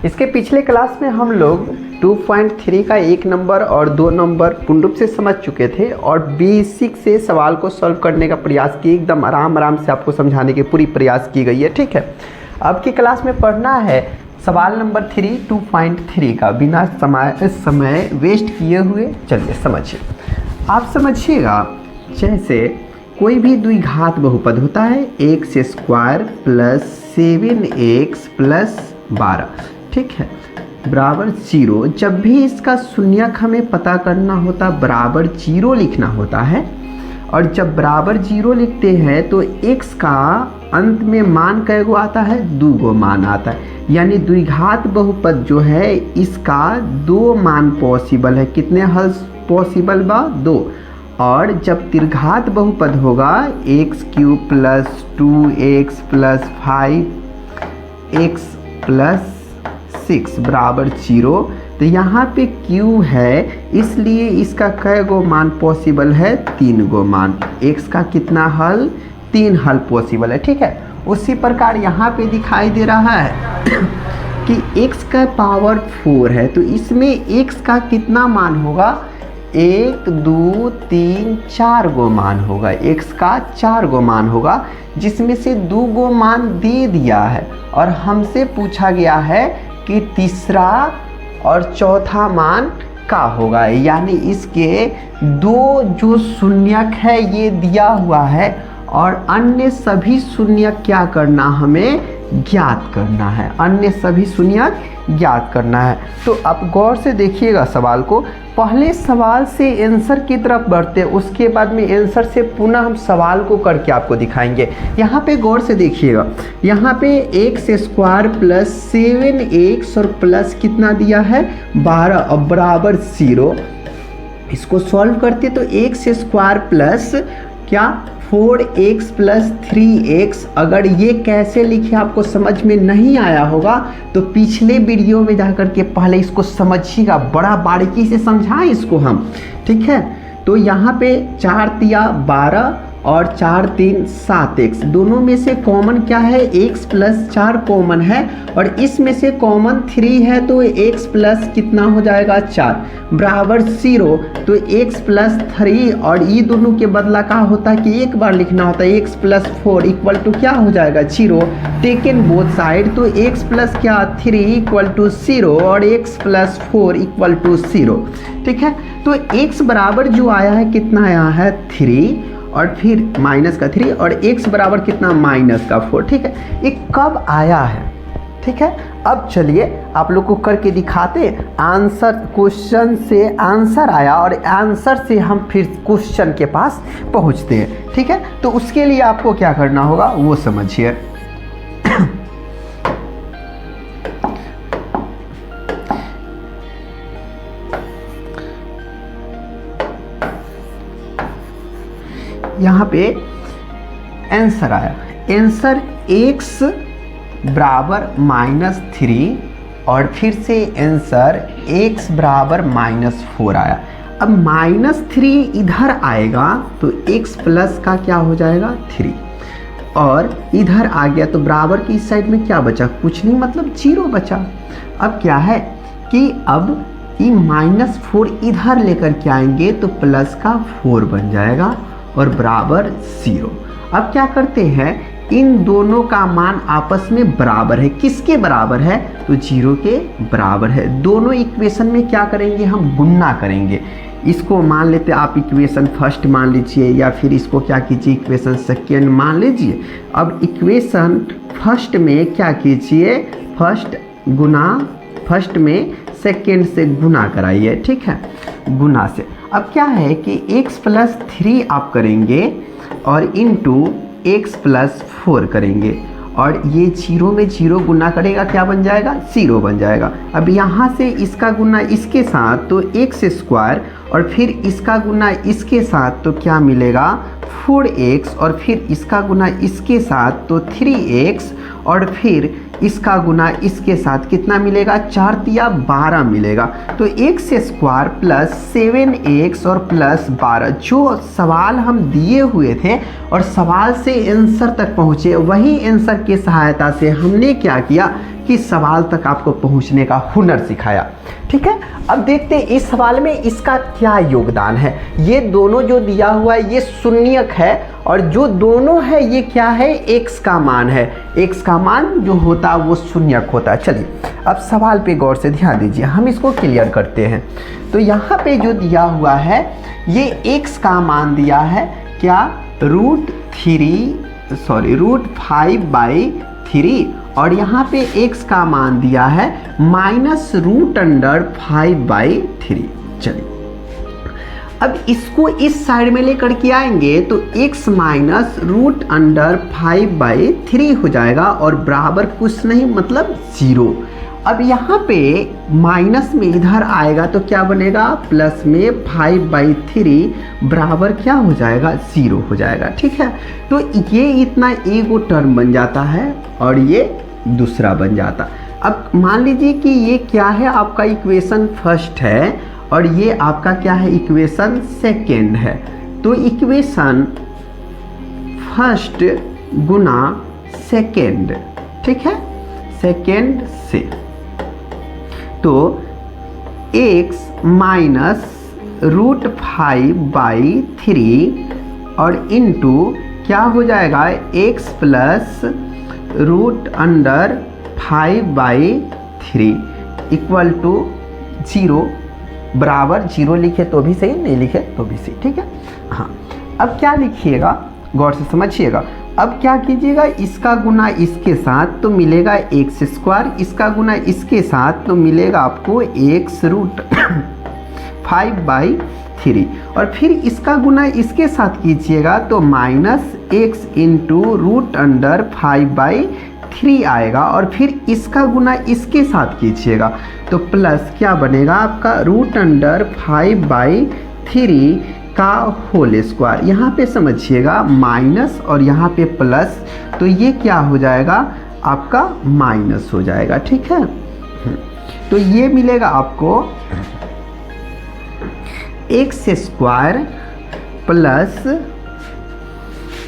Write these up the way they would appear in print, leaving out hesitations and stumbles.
इसके पिछले क्लास में हम लोग 2.3 का 1 नंबर और 2 नंबर पूर्ण रूप से समझ चुके थे और बेसिक से सवाल को सॉल्व करने का प्रयास किए, एकदम आराम से आपको समझाने की पूरी प्रयास की गई है। ठीक है, अब की क्लास में पढ़ना है सवाल नंबर 2.3 का बिना समय वेस्ट किए हुए। चलिए समझिए, आप समझिएगा। जैसे कोई भी द्विघात बहुपद होता है x² + 7x + 12, ठीक है, बराबर 0। जब भी इसका शून्यक हमें पता करना होता बराबर 0 लिखना होता है, और जब बराबर 0 लिखते हैं तो x का अंत में मान कै गो आता है? 2 गो मान आता है। यानी द्विघात बहुपद जो है इसका 2 मान पॉसिबल है। कितने हल पॉसिबल बा? 2। और जब त्रिघात बहुपद होगा x³ + 2x + 5x + 6 बराबर 0, तो यहाँ पे q है, इसलिए इसका कै गो मान पॉसिबल है? 3 गो मान। x का कितना हल? 3 हल पॉसिबल है। ठीक है, उसी प्रकार यहाँ पे दिखाई दे रहा है कि x का पावर 4 है, तो इसमें x का कितना मान होगा? 1 2 3 4 गो मान होगा। x का 4 गो मान होगा, जिसमें से 2 गो मान दे दिया है और हमसे पूछा गया है कि तीसरा और चौथा मान का होगा। यानी इसके 2 जो शून्यक है ये दिया हुआ है और अन्य सभी शून्यक क्या करना, हमें ज्ञात करना है। अन्य सभी शून्यक ज्ञात करना है। तो अब गौर से देखिएगा सवाल को। पहले सवाल से आंसर की तरफ बढ़ते, उसके बाद में आंसर से पुनः हम सवाल को करके आपको दिखाएंगे। यहाँ पे गौर से देखिएगा, यहाँ पे x² + 7x और प्लस कितना दिया है? 12 और बराबर 0। इसको सॉल्व करते तो x² प्लस क्या 4x + 3x। अगर ये कैसे लिखे आपको समझ में नहीं आया होगा तो पिछले वीडियो में जाकर के पहले इसको समझिएगा, बड़ा बारीकी से समझाएं इसको हम। ठीक है, तो यहाँ पे 4 तिया 12 और 4 3 7x, दोनों में से कॉमन क्या है? x + 4 कॉमन है और इसमें से कॉमन 3 है, तो x प्लस कितना हो जाएगा? 4 बराबर 0। तो x + 3 और ये दोनों के बदला क्या होता है कि एक बार लिखना होता है x + 4 = क्या हो जाएगा? 0। टेकन बोथ साइड, तो x + क्या 3 = 0 और x + 4 = 0। ठीक है, तो x बराबर जो आया है कितना आया है? 3 और फिर माइनस का 3 और x बराबर कितना? -4। ठीक है, ये कब आया है? ठीक है, अब चलिए आप लोग को करके दिखाते। आंसर, क्वेश्चन से आंसर आया और आंसर से हम फिर क्वेश्चन के पास पहुंचते हैं। ठीक है, तो उसके लिए आपको क्या करना होगा वो समझिए। यहाँ पे आंसर आया, आंसर x बराबर -3 और फिर से आंसर x बराबर -4 आया। अब -3 इधर आएगा तो x प्लस का क्या हो जाएगा? 3 और इधर आ गया तो बराबर की इस साइड में क्या बचा? कुछ नहीं, मतलब 0 बचा। अब क्या है कि अब ये -4 इधर लेकर के आएंगे तो प्लस का 4 बन जाएगा और बराबर 0। अब क्या करते हैं, इन दोनों का मान आपस में बराबर है। किसके बराबर है? तो 0 के बराबर है। दोनों इक्वेशन में क्या करेंगे, हम गुणा करेंगे। इसको मान लेते आप इक्वेशन फर्स्ट मान लीजिए, या फिर इसको क्या कीजिए, इक्वेशन सेकेंड मान लीजिए। अब इक्वेशन फर्स्ट में क्या कीजिए, फर्स्ट में सेकेंड से गुना कराइए। ठीक है, गुना से। अब क्या है कि x + 3 आप करेंगे और इंटू x + 4 करेंगे और ये 0 में 0 गुना करेगा, क्या बन जाएगा? 0 बन जाएगा। अब यहाँ से इसका गुना इसके साथ तो x² और फिर इसका गुना इसके साथ तो क्या मिलेगा? 4x और फिर इसका गुना इसके साथ तो 3x और फिर इसका गुना इसके साथ कितना मिलेगा? 4 तिया 12 मिलेगा। तो x² + 7x और प्लस 12, जो सवाल हम दिए हुए थे और सवाल से आंसर तक पहुँचे, वही आंसर की सहायता से हमने क्या किया कि सवाल तक आपको पहुंचने का हुनर सिखाया। ठीक है, अब देखते हैं इस सवाल में इसका क्या योगदान है। ये दोनों जो दिया हुआ है ये शून्यक है और जो दोनों है ये क्या है, x का मान है। x का मान जो होता है वो शून्यक होता है। चलिए अब सवाल पे गौर से ध्यान दीजिए, हम इसको क्लियर करते हैं। तो यहाँ पे जो दिया हुआ है ये x का मान दिया है क्या, √5/3 और यहाँ पे x का मान दिया है -√5/3। चलिए अब इसको इस साइड में लेकर के आएंगे तो x -√5/3 हो जाएगा और बराबर कुछ नहीं मतलब 0। अब यहाँ पे माइनस में इधर आएगा तो क्या बनेगा, प्लस में 5/3 बराबर क्या हो जाएगा, 0 हो जाएगा। ठीक है, तो ये इतना एगो टर्म बन जाता है और ये दूसरा बन जाता। अब मान लीजिए कि ये क्या है, आपका इक्वेशन फर्स्ट है और ये आपका क्या है, इक्वेशन सेकेंड है। तो इक्वेशन फर्स्ट गुना सेकेंड, ठीक है, सेकेंड से तो x -√5/3 और इनटू क्या हो जाएगा, x +√5/3 इक्वल टू 0 बराबर 0 लिखे तो भी सही, नहीं लिखे तो भी सही। ठीक है, हाँ अब क्या लिखिएगा, गौर से समझिएगा। अब क्या कीजिएगा, इसका गुना इसके साथ तो मिलेगा x², इसका गुना इसके साथ तो मिलेगा आपको x√5/3 और फिर इसका गुना इसके साथ कीजिएगा तो -x √5/3 आएगा और फिर इसका गुना इसके साथ कीजिएगा तो प्लस क्या बनेगा आपका √5/3 का होल स्क्वायर। यहाँ पे समझिएगा माइनस और यहाँ पे प्लस, तो ये क्या हो जाएगा आपका माइनस हो जाएगा। ठीक है, तो ये मिलेगा आपको x² प्लस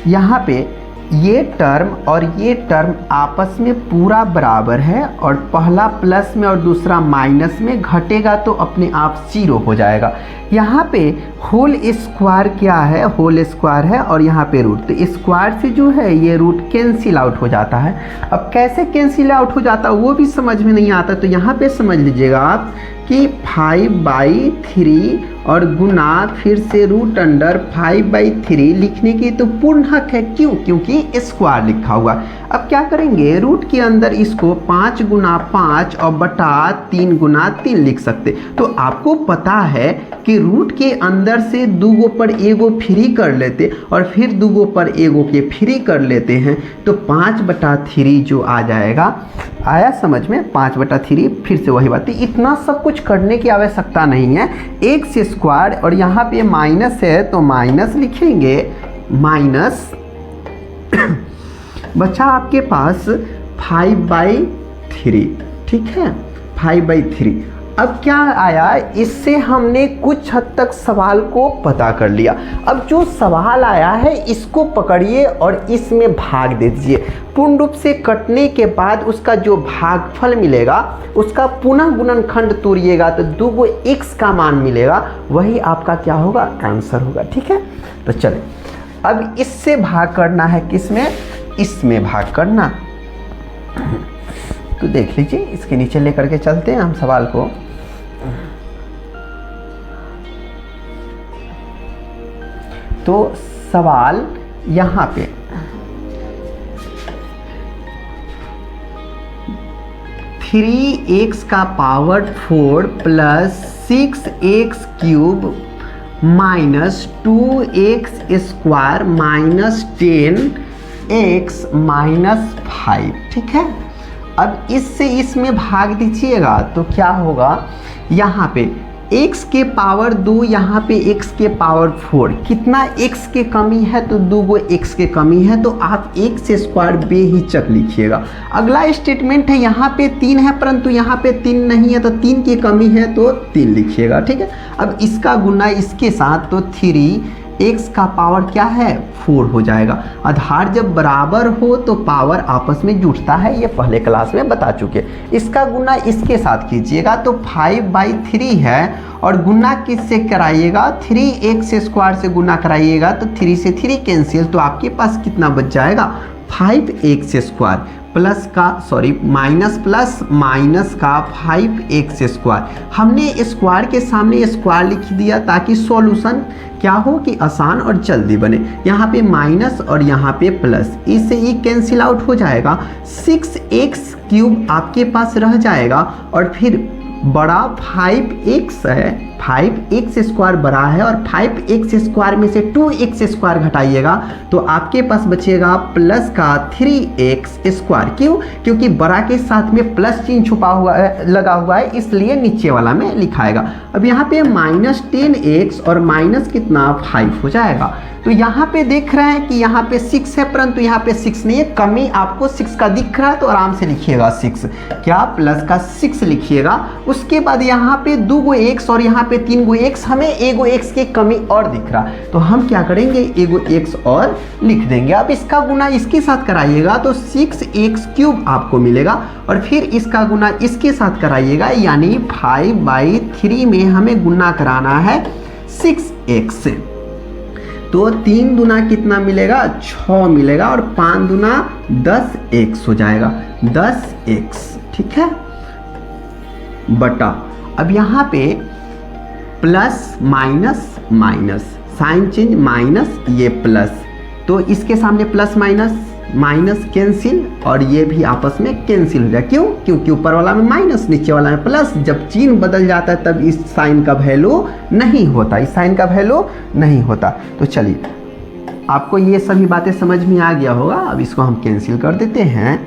यहाँ पे ये टर्म और ये टर्म आपस में पूरा बराबर है और पहला प्लस में और दूसरा माइनस में घटेगा तो अपने आप 0 हो जाएगा। यहाँ पे होल स्क्वायर क्या है, होल स्क्वायर है और यहाँ पे रूट, तो स्क्वायर से जो है ये रूट कैंसिल आउट हो जाता है। अब कैसे कैंसिल आउट हो जाता है वो भी समझ में नहीं आता, तो यहाँ पे समझ लीजिएगा आप कि 5/3 और गुना फिर से √5/3 लिखने की तो पूर्ण हक है। क्यों, क्योंकि स्क्वायर लिखा हुआ। अब क्या करेंगे, रूट के अंदर इसको 5 गुना 5 और बटा 3 गुना 3 लिख सकते। तो आपको पता है कि रूट के अंदर से दूगो पर एगो फ्री कर लेते और फिर दूगो पर एगो के फ्री कर लेते हैं तो 5/3 जो आ जाएगा। आया समझ में, 5/3 फिर से वही बात है, इतना सब कुछ करने की आवश्यकता नहीं है। x² और यहाँ पे माइनस है तो माइनस लिखेंगे, माइनस बचा आपके पास 5/3। ठीक है, 5/3। अब क्या आया, इससे हमने कुछ हद तक सवाल को पता कर लिया। अब जो सवाल आया है इसको पकड़िए और इसमें भाग दे दीजिए। पूर्ण रूप से कटने के बाद उसका जो भागफल मिलेगा उसका पुनः गुणनखंड तोड़िएगा तो दूगो x का मान मिलेगा, वही आपका क्या होगा, आंसर होगा। ठीक है, तो चलिए अब इससे भाग करना है, किसमें, इसमें भाग करना। तो देख लीजिए, इसके नीचे लेकर के चलते हैं हम सवाल को। तो सवाल यहाँ पे 3x का power 4 plus 6x³ minus 2x² minus 10x minus 5। ठीक है, अब इससे इसमें भाग दीजिएगा तो क्या होगा, यहाँ पे x के पावर 2, यहाँ पे x के पावर 4, कितना x के कमी है तो दूगो x के कमी है, तो आप x² बेहिचक लिखिएगा। अगला स्टेटमेंट है, यहाँ पे 3 है परंतु यहाँ पे 3 नहीं है तो 3 की कमी है तो 3 लिखिएगा। ठीक है, अब इसका गुना इसके साथ तो 3 x का पावर क्या है 4 हो जाएगा। आधार जब बराबर हो तो पावर आपस में जुड़ता है, ये पहले क्लास में बता चुके। इसका गुना इसके साथ कीजिएगा तो 5/3 है और गुना किससे कराइएगा 3x² से गुना कराइएगा तो 3 से 3 कैंसिल, तो आपके पास कितना बच जाएगा 5x² प्लस का माइनस प्लस माइनस का 5x²। हमने स्क्वायर के सामने स्क्वायर लिख दिया ताकि सॉल्यूशन क्या हो कि आसान और जल्दी बने। यहाँ पे माइनस और यहाँ पे प्लस, इससे ये कैंसिल आउट हो जाएगा। 6x³ आपके पास रह जाएगा और फिर बड़ा 5x है, 5x² बड़ा है और 5x² में से 2x² घटाइएगा तो आपके पास बचेगा प्लस का 3x²। क्यों? क्योंकि बड़ा के साथ में प्लस चिन्ह छुपा हुआ है, लगा हुआ है, इसलिए नीचे वाला में लिखाएगा। अब यहाँ पे -10x और माइनस कितना 5 हो जाएगा। तो यहाँ पे देख रहे हैं कि यहाँ पे 6 है परंतु यहाँ पे 6 नहीं है, कमी आपको 6 का दिख रहा है तो आराम से लिखिएगा 6, क्या प्लस का 6 लिखिएगा। उसके बाद यहाँ पे 2 x और यहाँ पे 3 x, हमें 1 x की कमी और दिख रहा है तो हम क्या करेंगे 1 x और लिख देंगे। अब इसका गुना इसके साथ कराइएगा तो 6x³ आपको मिलेगा और फिर इसका गुना इसके साथ कराइएगा यानी 5/3 में हमें गुना कराना है 6x। तो 3 दूना कितना मिलेगा 6 मिलेगा और 5 दूना 10x हो जाएगा 10x, ठीक है बटा। अब यहाँ पे plus minus minus sign change minus ये प्लस, तो इसके सामने प्लस माइनस माइनस कैंसिल और ये भी आपस में कैंसिल हो जाए। क्यों? क्योंकि ऊपर वाला में माइनस नीचे वाला में प्लस, जब चिन्ह बदल जाता है तब इस साइन का वैल्यू नहीं होता, इस साइन का वैल्यू नहीं होता। तो चलिए आपको ये सभी बातें समझ में आ गया होगा। अब इसको हम कैंसिल कर देते हैं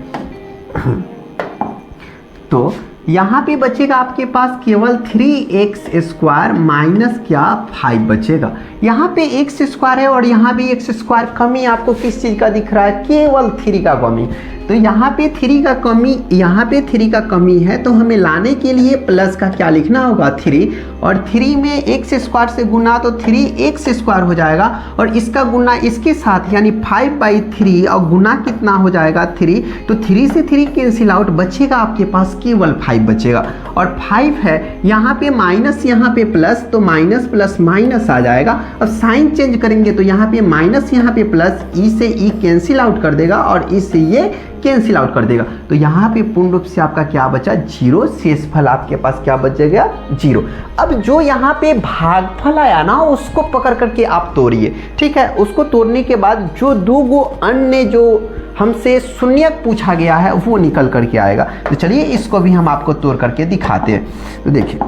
तो यहाँ पे बचेगा आपके पास केवल 3x² माइनस क्या 5 बचेगा। यहाँ पे x² है और यहाँ भी x², कमी आपको किस चीज़ का दिख रहा है केवल 3 का कमी। तो यहाँ पे 3 का कमी, यहाँ पे 3 का कमी है तो हमें लाने के लिए प्लस का क्या लिखना होगा 3 और 3 में x² से गुना तो 3x² हो जाएगा और इसका गुना इसके साथ यानी 5/3 और गुना कितना हो जाएगा 3, तो 3 से 3 कैंसिल आउट, बचेगा आपके पास केवल 5 बचेगा और 5 है यहाँ पे माइनस यहाँ पे प्लस तो माइनस प्लस माइनस आ जाएगा। अब साइन चेंज करेंगे तो यहाँ पे माइनस यहाँ पे प्लस, ई से ई कैंसिल आउट कर देगा और ई से ये कैंसिल आउट कर देगा। तो यहाँ पे पूर्ण रूप से आपका क्या बचा 0, शेषफल आपके पास क्या बचेगा 0। अब जो यहाँ पे भागफल आया ना उसको पकड़ करके आप तोड़िए, ठीक है। उसको तोड़ने के बाद जो 2 अन्य जो हमसे शून्यक पूछा गया है वो निकल करके आएगा। तो चलिए इसको भी हम आपको तोड़ करके दिखाते हैं। तो देखिए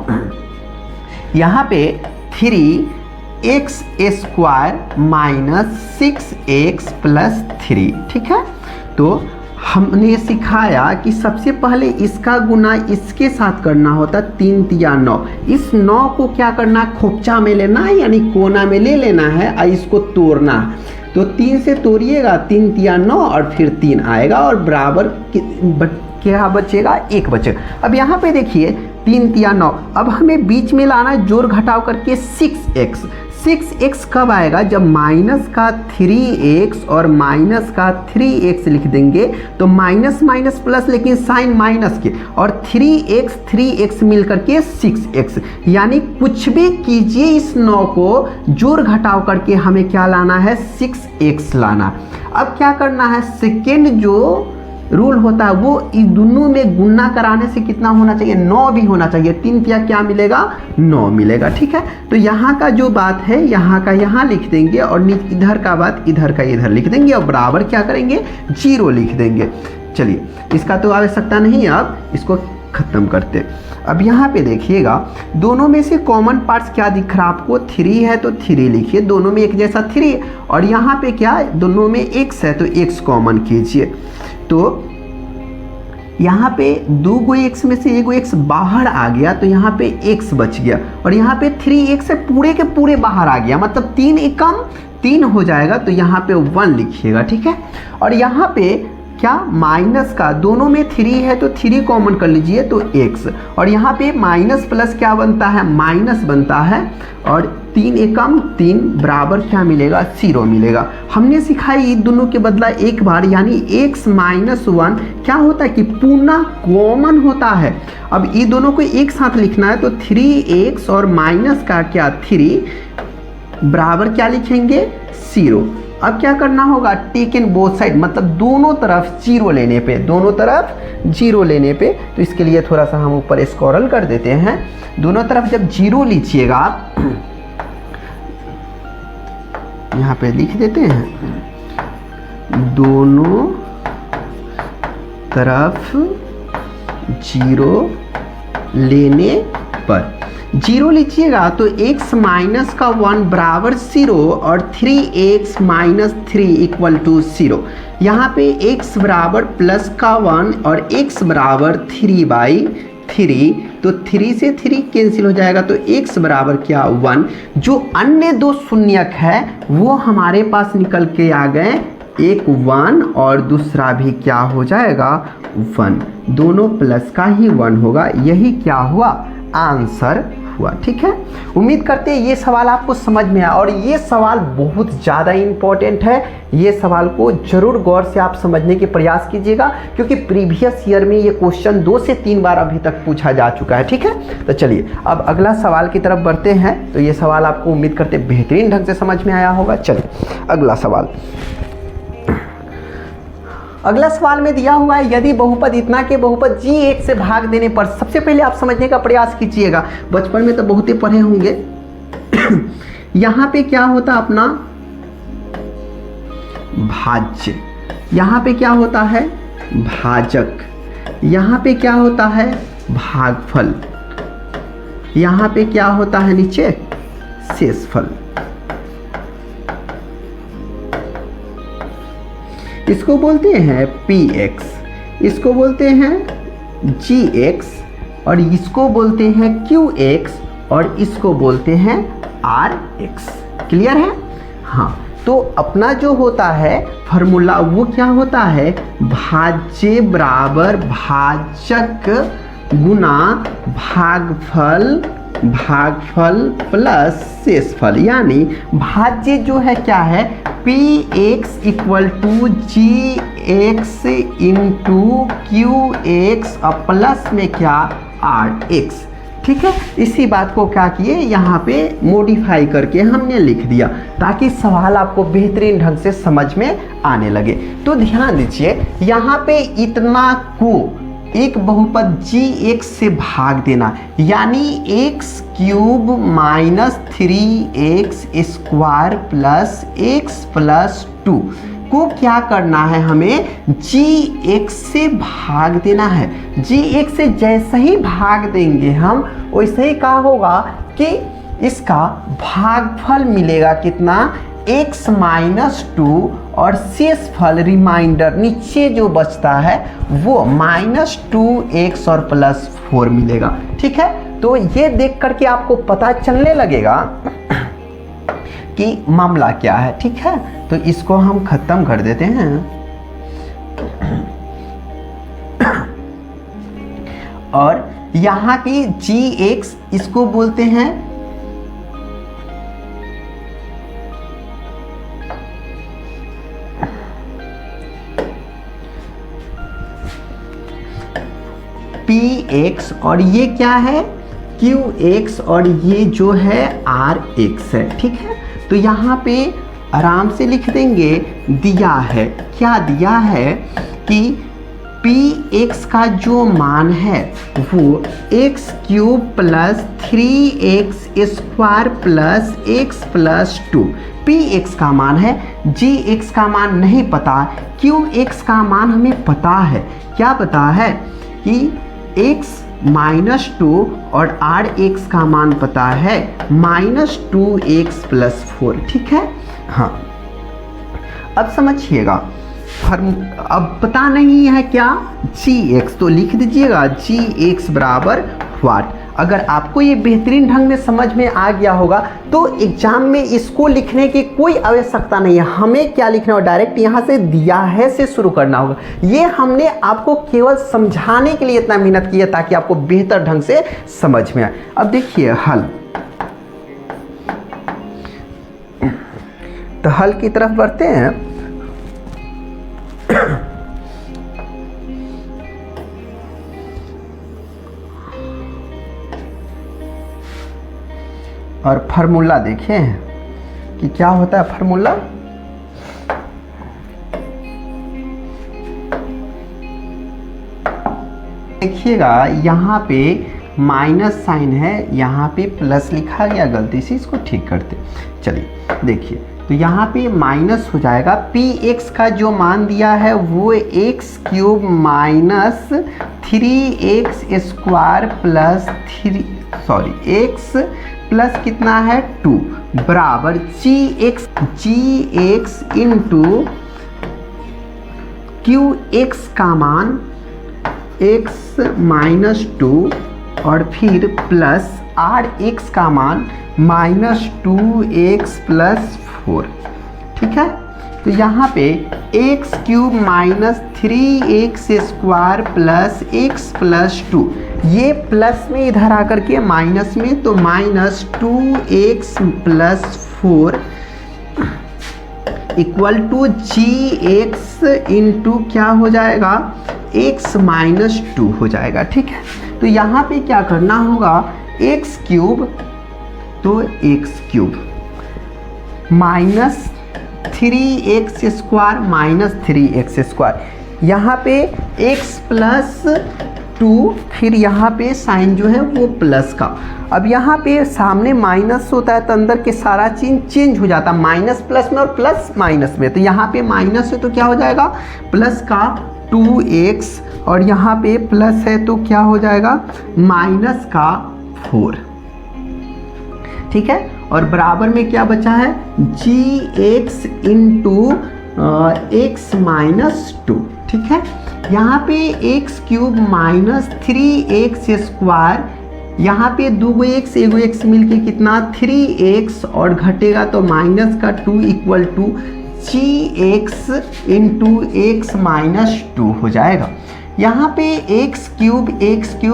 यहाँ पे 3x² माइनस 6x प्लस 3, ठीक है। तो हमने सिखाया कि सबसे पहले इसका गुना इसके साथ करना होता 3 तिया 9। इस 9 को क्या करना खोपचा में लेना है यानी कोना में ले लेना है और इसको तोड़ना है। तो 3 से तोड़िएगा 3 तिया 9 और फिर 3 आएगा और बराबर क्या बचेगा 1 बचेगा। अब यहाँ पे देखिए 3 तिया 9, अब हमें बीच में लाना है जोड़ घटाव करके 6x। 6x कब आएगा जब माइनस का 3x और माइनस का 3x लिख देंगे तो माइनस माइनस प्लस लेकिन साइन माइनस के और 3x मिल करके 6x, यानी कुछ भी कीजिए इस 9 को जोड़ घटाव करके हमें क्या लाना है 6x लाना। अब क्या करना है सेकेंड जो रूल होता है वो इस दोनों में गुना कराने से कितना होना चाहिए 9 भी होना चाहिए। 3 तिया क्या मिलेगा 9 मिलेगा, ठीक है। तो यहाँ का जो बात है यहाँ का यहाँ लिख देंगे और इधर का बात इधर का इधर लिख देंगे और बराबर क्या करेंगे 0 लिख देंगे। चलिए इसका तो आवश्यकता नहीं है, अब इसको खत्म करते। अब यहाँ पे देखिएगा दोनों में से कॉमन पार्ट्स क्या दिख रहा है आपको 3 है तो 3 लिखिए, दोनों में एक जैसा 3 और यहाँ पे क्या दोनों में x है तो x कॉमन कीजिए। तो यहाँ पे 2x में से 1x बाहर आ गया तो यहाँ पे x बच गया और यहाँ पे 3x पूरे के पूरे बाहर आ गया, मतलब 3 एकम 3 हो जाएगा तो यहाँ पे 1 लिखिएगा, ठीक है। और यहाँ पे क्या माइनस का, दोनों में 3 है तो 3 कॉमन कर लीजिए तो x, और यहाँ पे माइनस प्लस क्या बनता है, माइनस बनता है, और 3 एकम 3 बराबर क्या मिलेगा, 0 मिलेगा। हमने सिखाई इन दोनों के बदला एक बार, यानी x माइनस 1 क्या होता है कि पूर्ण कॉमन होता है। अब ये दोनों को एक साथ लिखना है तो 3x और माइनस का क्या 3 बराबर क्या लिखेंगे, 0। अब क्या करना होगा, टेक इन बोथ साइड, मतलब दोनों तरफ 0 लेने पे, दोनों तरफ 0 लेने पे, तो इसके लिए थोड़ा सा हम ऊपर स्क्रॉल कर देते हैं। दोनों तरफ जब 0 लीजिएगा आप, यहाँ पे लिख देते हैं, दोनों तरफ 0 लेने पर 0 लीजिएगा तो x माइनस का 1 बराबर 0 और 3x माइनस 3 इक्वल टू 0। यहाँ पे x बराबर प्लस का 1 और x बराबर 3/3, तो 3 से 3 कैंसिल हो जाएगा तो x बराबर क्या 1। जो अन्य दो शून्यक है वो हमारे पास निकल के आ गए, एक 1 और दूसरा भी क्या हो जाएगा 1, दोनों प्लस का ही 1 होगा। यही क्या हुआ, आंसर हुआ। ठीक है, उम्मीद करते हैं ये सवाल आपको समझ में आया, और ये सवाल बहुत ज़्यादा इम्पोर्टेंट है। ये सवाल को जरूर गौर से आप समझने के प्रयास कीजिएगा, क्योंकि प्रीवियस ईयर में ये क्वेश्चन 2 से 3 बार अभी तक पूछा जा चुका है। ठीक है, तो चलिए अब अगला सवाल की तरफ बढ़ते हैं। तो ये सवाल आपको उम्मीद करते बेहतरीन ढंग से समझ में आया होगा। चलिए अगला सवाल, अगला सवाल में दिया हुआ है, यदि बहुपद इतना के बहुपद g1 से भाग देने पर, सबसे पहले आप समझने का प्रयास कीजिएगा, बचपन में तो बहुत ही पढ़े होंगे। यहाँ पे क्या होता अपना भाज्य, यहाँ पे क्या होता है भाजक, यहाँ पे क्या होता है भागफल, यहाँ पे क्या होता है नीचे शेषफल। इसको बोलते हैं px, इसको बोलते हैं gx, और इसको बोलते हैं qx, और इसको बोलते हैं rx। क्लियर है? हाँ, तो अपना जो होता है फॉर्मूला वो क्या होता है, भाज्य बराबर भाजक गुना भागफल, भागफल प्लस शेषफल, यानी भाज्य जो है क्या है px equal to gx into qx और प्लस में क्या rx। ठीक है, इसी बात को क्या किए यहाँ पे मॉडिफाई करके हमने लिख दिया, ताकि सवाल आपको बेहतरीन ढंग से समझ में आने लगे। तो ध्यान दीजिए, यहाँ पे इतना को एक बहुपद g1 से भाग देना, यानी x cube minus 3x square plus x plus 2 को क्या करना है, हमें g1 से भाग देना है। g1 से जैसे ही भाग देंगे हम, वैसे ही क्या होगा कि इसका भागफल मिलेगा कितना, x माइनस 2, और शेषफल रिमाइंडर नीचे जो बचता है वो माइनस 2x और प्लस 4 मिलेगा। ठीक है, तो ये देख करके आपको पता चलने लगेगा कि मामला क्या है। ठीक है, तो इसको हम खत्म कर देते हैं। और यहाँ की g1 इसको बोलते हैं px, और ये क्या है qx, और ये जो है rx है। ठीक है, तो यहाँ पे आराम से लिख देंगे, दिया है क्या, दिया है कि px का जो मान है वो x cube plus 3x square plus x plus 2 px का मान है, gx का मान नहीं पता, qx का मान हमें पता है। क्या पता है कि x माइनस 2 और rx का मान पता है माइनस 2x प्लस 4। ठीक है, हाँ अब समझिएगा, अब पता नहीं है क्या gx, तो लिख दीजिएगा gx बराबर व्हाट। अगर आपको ये बेहतरीन ढंग में समझ में आ गया होगा तो एग्जाम में इसको लिखने की कोई आवश्यकता नहीं है। हमें क्या लिखना होगा, डायरेक्ट यहाँ से दिया है से शुरू करना होगा। ये हमने आपको केवल समझाने के लिए इतना मेहनत की है ताकि आपको बेहतर ढंग से समझ में आए। अब देखिए हल, तो हल की तरफ बढ़ते हैं। और फार्मूला देखें कि क्या होता है फार्मूला। देखिएगा यहाँ पे माइनस साइन है, यहाँ पे प्लस लिखा गया, गलती से इसको ठीक करते। चलिए देखिए, तो यहाँ पे माइनस हो जाएगा, पी एक्स का जो मान दिया है वो x cube minus 3x square plus x plus कितना है 2 बराबर जी एक्स इंटू क्यू एक्स का मान x माइनस 2 और फिर प्लस आर एक्स का मान माइनस 2x प्लस 4। ठीक है, तो यहाँ पे x cube minus 3x square plus x plus 2, ये प्लस में इधर आकर के माइनस में, तो minus 2x plus 4 equal to g x into क्या हो जाएगा x माइनस 2 हो जाएगा। ठीक है, तो यहाँ पे क्या करना होगा, एक्स क्यूब, तो x cube minus 3x square minus 3x square, यहाँ पे x प्लस 2, फिर यहाँ पे साइन जो है वो प्लस का। अब यहाँ पे सामने माइनस होता है तो अंदर के सारा चीज चेंज हो जाता है, माइनस प्लस में और प्लस माइनस में। तो यहाँ पे माइनस है तो क्या हो जाएगा प्लस का 2x, और यहाँ पे प्लस है तो क्या हो जाएगा माइनस का 4। ठीक है, और बराबर में क्या बचा है जी एक्स इंटू एक्स माइनस 2। ठीक है, यहाँ पे x cube minus 3x square, यहाँ पे 2x 1x मिलके कितना 3x और घटेगा तो माइनस का 2 equal to g x into x minus 2 हो जाएगा। यहाँ पे x cube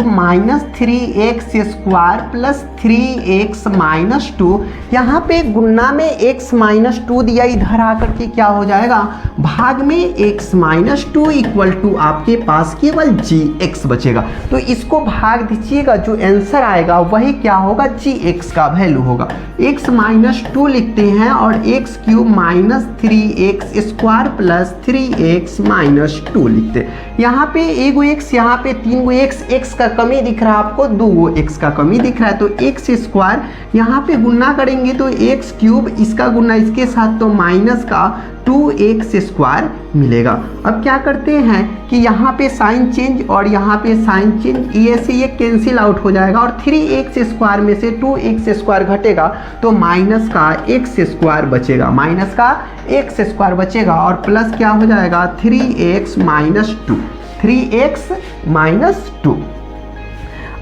minus 3x square plus 3x minus 2, यहाँ पे गुणा में x माइनस 2 दिया, इधर आकर के क्या हो जाएगा भाग में x माइनस 2 इक्वल टू आपके पास केवल gx बचेगा। तो इसको भाग दीजिएगा, जो आंसर आएगा वही क्या होगा gx का वैल्यू होगा। x माइनस 2 लिखते हैं और x cube minus 3x square plus 3x minus 2 लिखते हैं। यहाँ पे एगो x, यहाँ पे 3 गो x का कमी दिख रहा है आपको, 2 गो x का कमी दिख रहा है, तो x स्क्वायर यहाँ पे गुना करेंगे तो x क्यूब, इसका गुना इसके साथ तो माइनस का 2x स्क्वायर मिलेगा। अब क्या करते हैं कि यहाँ पे साइन चेंज और यहाँ पे साइन चेंज, ये से ये कैंसिल आउट हो जाएगा और 3x स्क्वायर में से 2x स्क्वायर घटेगा तो माइनस का x स्क्वायर बचेगा, माइनस का x स्क्वायर बचेगा और प्लस क्या हो जाएगा 3x माइनस 2, 3x माइनस 2।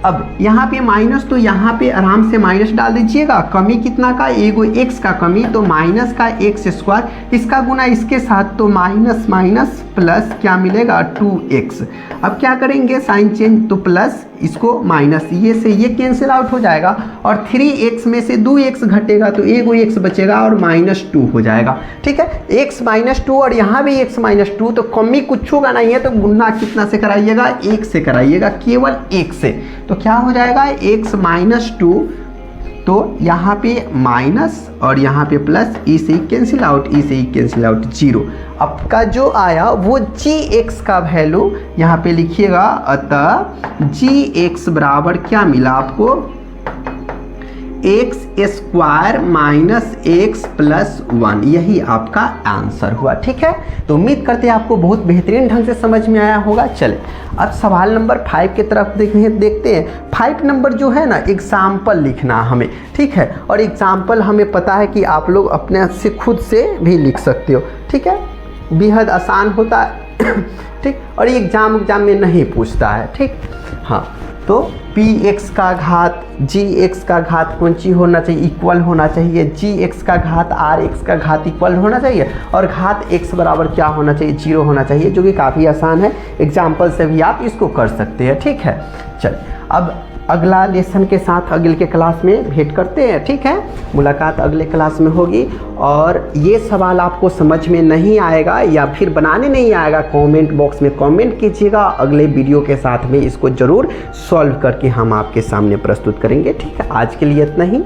अब यहाँ पे माइनस, तो यहाँ पे आराम से माइनस डाल दीजिएगा, कमी कितना का एगो x का कमी, तो माइनस का x स्क्वायर, इसका गुना इसके साथ तो माइनस माइनस प्लस क्या मिलेगा 2x। अब क्या करेंगे साइन चेंज, तो प्लस इसको माइनस, ये से ये कैंसिल आउट हो जाएगा और 3x में से 2x घटेगा तो एगो x बचेगा और माइनस 2 हो जाएगा। ठीक है, x माइनस 2 और यहाँ भी x माइनस 2, तो कमी कुछ होगा नहीं है, तो गुना कितना से कराइएगा 1 से कराइएगा, केवल 1 से। तो क्या हो जाएगा x माइनस 2, तो यहाँ पे माइनस और यहाँ पे प्लस, ई से ही कैंसिल आउट, ई से ही कैंसिल आउट 0। आपका जो आया वो gx का वैल्यू यहाँ पे लिखिएगा, अतः gx बराबर क्या मिला आपको x square minus x plus 1, यही आपका आंसर हुआ। ठीक है, तो उम्मीद करते हैं आपको बहुत बेहतरीन ढंग से समझ में आया होगा। चले अब सवाल नंबर 5 की तरफ देखते हैं। 5 नंबर जो है ना, एग्जाम्पल लिखना हमें, ठीक है, और एग्जाम्पल हमें पता है कि आप लोग अपने से खुद से भी लिख सकते हो। ठीक है, बेहद आसान होता है। ठीक, और ये एग्जाम में नहीं पूछता है। ठीक, हाँ, तो पी एक्स का घात जी एक्स का घात कौन सी होना चाहिए, इक्वल होना चाहिए जी एक्स का घात आर एक्स का घात इक्वल होना चाहिए, और घात एक्स बराबर क्या होना चाहिए, 0 होना चाहिए, जो कि काफ़ी आसान है। एग्जाम्पल से भी आप इसको कर सकते हैं, ठीक है। चल अब अगला लेसन के साथ अगले के क्लास में भेंट करते हैं, ठीक है। मुलाकात अगले क्लास में होगी। और ये सवाल आपको समझ में नहीं आएगा या फिर बनाने नहीं आएगा, कमेंट बॉक्स में कमेंट कीजिएगा, अगले वीडियो के साथ में इसको ज़रूर सॉल्व करके हम आपके सामने प्रस्तुत करेंगे, ठीक है। आज के लिए इतना ही।